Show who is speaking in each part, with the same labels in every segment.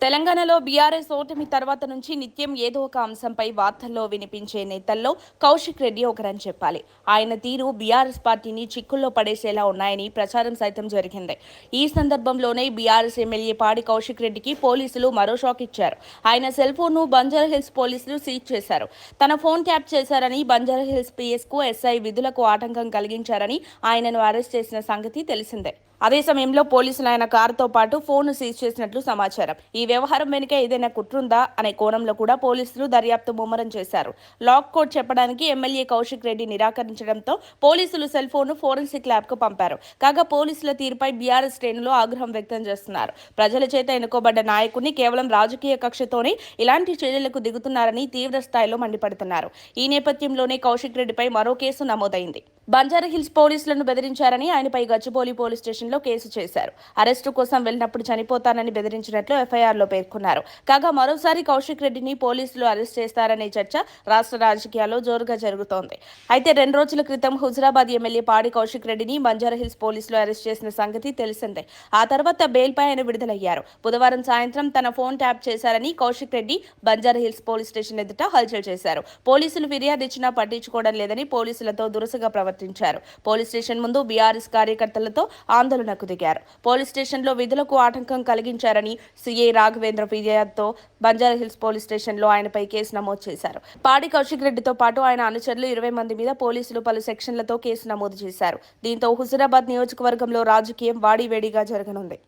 Speaker 1: తెలంగాణలో బీఆర్ఎస్ ఓటమి తర్వాత నుంచి నిత్యం ఏదో ఒక అంశంపై వార్తల్లో వినిపించే నేతల్లో కౌశిక్ రెడ్డి ఒకరని చెప్పాలి. ఆయన తీరు బీఆర్ఎస్ పార్టీని చిక్కుల్లో పడేసేలా ఉన్నాయని ప్రచారం సైతం జరిగింది. ఈ సందర్భంలోనే బీఆర్ఎస్ ఎమ్మెల్యే పాడి కౌశిక్ రెడ్డికి పోలీసులు మరో షాక్ ఇచ్చారు. ఆయన సెల్ ఫోన్ను బంజారాహిల్స్ పోలీసులు సీజ్ చేశారు. తన ఫోన్ ట్యాప్ చేశారని, బంజారాహిల్స్ పీఎస్కు ఎస్ఐ విధులకు ఆటంకం కలిగించారని ఆయనను అరెస్ట్ చేసిన సంగతి తెలిసిందే. అదే సమయంలో పోలీసులు ఆయన కారుతో పాటు ఫోన్ను సీజ్ చేసినట్లు సమాచారం. ఈ వ్యవహారం వెనుక ఏదైనా కుట్రుందా అనే కోణంలో కూడా పోలీసులు దర్యాప్తు ముమ్మరం చేశారు. లాక్ కోడ్ చెప్పడానికి ఎమ్మెల్యే కౌశిక్ రెడ్డి నిరాకరించడంతో పోలీసులు సెల్ ఫోన్ను ఫోరెన్సిక్ ల్యాబ్కు పంపారు. కాగా పోలీసుల తీరుపై బీఆర్ఎస్ శ్రేణులు ఆగ్రహం వ్యక్తం చేస్తున్నారు. ప్రజల చేత ఎన్నుకోబడ్డ నాయకుడిని కేవలం రాజకీయ కక్షతోనే ఇలాంటి చర్యలకు దిగుతున్నారని తీవ్ర స్థాయిలో మండిపడుతున్నారు. ఈ నేపథ్యంలోనే కౌశిక్ రెడ్డిపై మరో కేసు నమోదైంది. బంజారాహిల్స్ పోలీసులను బెదిరించారని ఆయనపై గచ్చిబౌలి పోలీస్ స్టేషన్లో కేసు చేశారు. అరెస్టు కోసం వెళ్లినప్పుడు చనిపోతానని బెదిరించినట్లు ఎఫ్ఐఆర్లో పేర్కొన్నారు. కాగా మరోసారి కౌశిక్ రెడ్డిని పోలీసులు అరెస్ట్ చేస్తారనే చర్చ రాష్ట్ర రాజకీయాల్లో జోరుగా జరుగుతోంది. అయితే 2 రోజుల క్రితం హుజురాబాద్ ఎమ్మెల్యే పాడి కౌశిక్ రెడ్డిని బంజారాహిల్స్ పోలీసులు అరెస్ట్ చేసిన సంగతి తెలిసిందే. ఆ తర్వాత బెయిల్పై ఆయన విడుదలయ్యారు. బుధవారం సాయంత్రం తన ఫోన్ ట్యాప్ చేశారని కౌశిక్ రెడ్డి బంజారాహిల్స్ పోలీస్ స్టేషన్ ఎదుట హల్చల్ చేశారు. పోలీసులు ఫిర్యాదు ఇచ్చినా పట్టించుకోవడం లేదని పోలీసులతో దురుసుగా ప్రవర్తించారు. పోలీస్ స్టేషన్ ముందు బీఆర్ఎస్ కార్యకర్తలతో ఆందోళనకు దిగారు. పోలీస్ స్టేషన్లో విధులకు ఆటంకం కలిగించారని సీఐ రాఘవేంద్ర ఫిర్యాదుతో బంజారాహిల్స్ పోలీస్ స్టేషన్లో ఆయనపై కేసు నమోదు చేశారు. పాడి కౌశిక్ రెడ్డితో పాటు ఆయన అనుచరులు 20 మంది మీద పోలీసులు పలు సెక్షన్లతో కేసు నమోదు చేశారు. దీంతో హుజురాబాద్ నియోజకవర్గంలో రాజకీయం వాడివేడిగా జరగనుంది.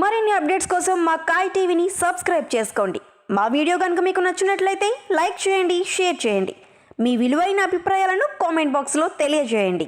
Speaker 2: మరిన్ని అప్డేట్స్ కోసం మా కాయ్ టీవీని సబ్స్క్రైబ్ చేసుకోండి. మా వీడియో కనుక మీకు నచ్చినట్లయితే లైక్ చేయండి, షేర్ చేయండి. మీ విలువైన అభిప్రాయాలను కామెంట్ బాక్స్లో తెలియజేయండి.